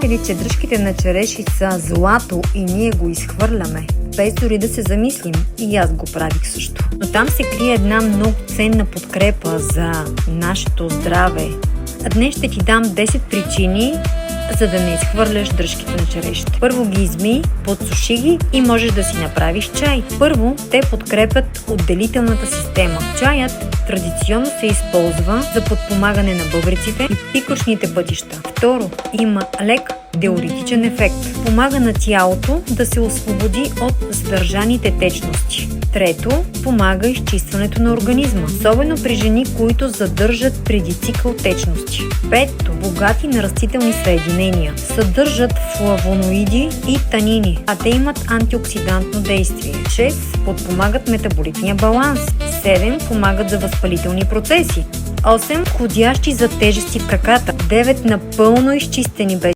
Знаете ли, че дръжките на череши са злато и ние го изхвърляме, без дори да се замислим? И аз го правих също. Но там се крие една много ценна подкрепа за нашето здраве. А днес ще ти дам 10 причини, за да не изхвърляш дръжките на черешите. Първо ги измий, подсуши ги и можеш да си направиш чай. Първо, те подкрепят отделителната система. Чаят традиционно се използва за подпомагане на бъбреците и пикочните пътища. Второ, има лек диуретичен ефект. Помага на тялото да се освободи от задържаните течности. Трето, помага изчистването на организма, особено при жени, които задържат преди цикъл течности. Пето, богати на растителни съединения. Съдържат флавоноиди и танини, а те имат антиоксидантно действие. 6. Подпомагат метаболитния баланс. 7. Помагат за възпалителни процеси. 8. Подходящи за тежести в краката. 9. Напълно изчистени без